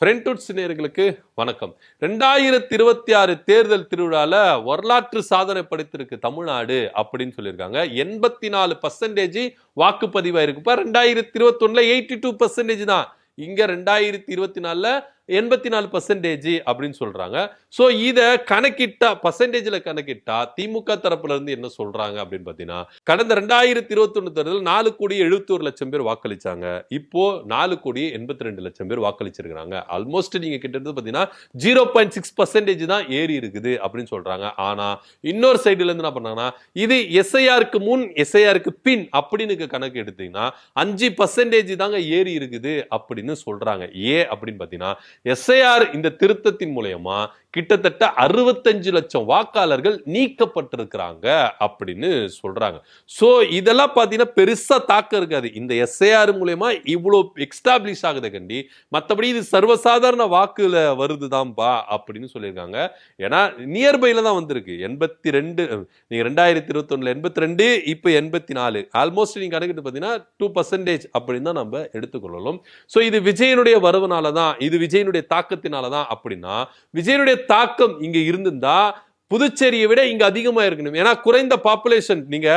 ஃப்ரெண்ட்வுட்ஸ் நேயர்களுக்கு வணக்கம். 2026 தேர்தல் திருவிழால வரலாற்று சாதனை படைத்திருக்கு தமிழ்நாடு அப்படின்னு சொல்லியிருக்காங்க. 84% வாக்குப்பதிவாயிருக்குப்பா. 2021ல 82% தான். இங்க 2024ல 84% அப்படின்னு சொல்றாங்க. சோ இத கணக்கிட்டா பர்சன்டேஜ்ல கணக்கிட்டா திமுக தரப்புல இருந்து என்ன சொல்றாங்க அப்படின்னு பாத்தீங்கன்னா, கடந்த 2021 தேர்தல் 4,71,00,000 பேர் வாக்களிச்சாங்க. இப்போ 4,82,00,000 பேர் வாக்களிச்சிருக்காங்க. ஆல்மோஸ்ட் நீங்க கிட்டத்தட்ட பாத்தீங்கன்னா 0.6% தான் ஏறி இருக்குது அப்படின்னு சொல்றாங்க. ஆனா இன்னொரு சைடுல இருந்து என்ன பண்ணாங்கன்னா, இது எஸ்ஐஆருக்கு முன் எஸ்ஐஆருக்கு பின் அப்படின்னு கணக்கு எடுத்தீங்கன்னா 5% தாங்க ஏறி இருக்குது அப்படின்னு சொல்றாங்க. ஏன் அப்படின்னு பாத்தீங்கன்னா, எஸ்ஐஆர் இந்த திருத்தத்தின் மூலமா கிட்டத்தட்ட 65 லட்சம் வாக்காளர்கள் நீக்கப்பட்டிருக்கிறாங்க அப்படின்னு சொல்றாங்க. சோ இதெல்லாம் பாத்தீங்கன்னா பெருசா தாக்கம் இருக்காது. இந்த எஸ்ஐஆர் மூலமா இவ்வளவு எக்ஸ்டாப்ளிஷ் ஆகுது கண்டி, மத்தபடி இது சர்வசாதாரண வாக்குல வருதுதான்பா அப்படின்னு சொல்லியிருக்காங்க. ஏன்னா நியர்பைல தான் வந்திருக்கு. 82 நீங்க 2021ல 82, இப்ப 84, ஆல்மோஸ்ட் நீங்க கணக்கிட்டு பாத்தீங்கன்னா 2% அப்படின்னு தான் நம்ம எடுத்துக்கொள்ளலாம். சோ இது விஜயனுடைய வரவுனால தான், இது விஜயனுடைய தாக்கத்தினால தான் அப்படின்னா, விஜயனுடைய தாக்கம் இங்க இருந்திருந்தா புதுச்சேரியை விட இங்க அதிகமா இருக்கணும். ஏன்னா குறைந்த பாப்புலேஷன், நீங்க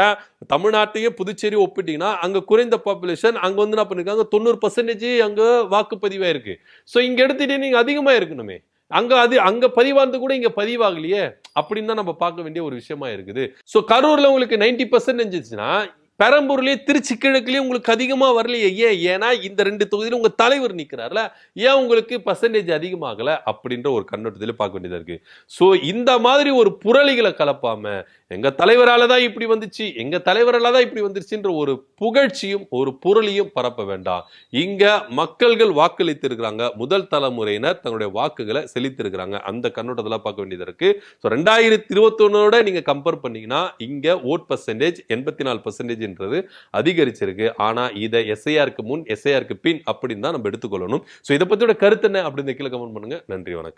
தமிழ்நாட்டையும் புதுச்சேரி ஒப்பிட்டீங்கன்னா அங்க குறைந்த பாப்புலேஷன், அங்க வந்து என்ன பண்ணிருக்காங்க 90% அங்க வாக்குப்பதிவா இருக்கு. சோ இங்க எடுத்துட்டு நீங்க அதிகமா இருக்கணுமே. அங்க பதிவானது கூட இங்க பதிவாகலையே அப்படின்னு தான் நம்ம பார்க்க வேண்டிய ஒரு விஷயமா இருக்குது. சோ கரூர்ல உங்களுக்கு 90% இருந்துச்சுன்னா, பெரம்பூர்லயே திருச்சி கிழக்குலயே உங்களுக்கு அதிகமா வரலையே. ஏன்னா இந்த 2 தொகுதியில உங்க தலைவர் நிக்கிறார்ல, ஏன் உங்களுக்கு பர்சன்டேஜ் அதிகமாகல அப்படின்ற ஒரு கண்ணோட்டத்துல பார்க்க வேண்டியதா இருக்கு. சோ இந்த மாதிரி ஒரு புரளிகளை கலப்பாம, எங்க தலைவரால தான் இப்படி வந்துச்சு, எங்க தலைவரால தான் இப்படி வந்துருச்சுன்ற ஒரு புகழ்ச்சியும் ஒரு புரளியும் பரப்ப வேண்டாம். இங்க மக்கள்கள் வாக்களித்து இருக்கிறாங்க. முதல் தலைமுறையினர் தங்களுடைய வாக்குகளை செலுத்திருக்கிறாங்க. அந்த கண்ணோட்டத்துல பார்க்க வேண்டியதா இருக்கு. 2021 நீங்க கம்பேர் பண்ணீங்கன்னா இங்க ஓட் பர்சன்டேஜ் 84% அதிகரிச்சிருக்கு. ஆனா இதை எஸ்ஐஆருக்கு முன் எஸ்ஐஆருக்கு பின் அப்படின்னு தான் நம்ம எடுத்துக்கொள்ளணும். சோ இதை பத்தியோட கருத்து என்ன அப்படின்னு கீழே கமெண்ட் பண்ணுங்க. நன்றி, வணக்கம்.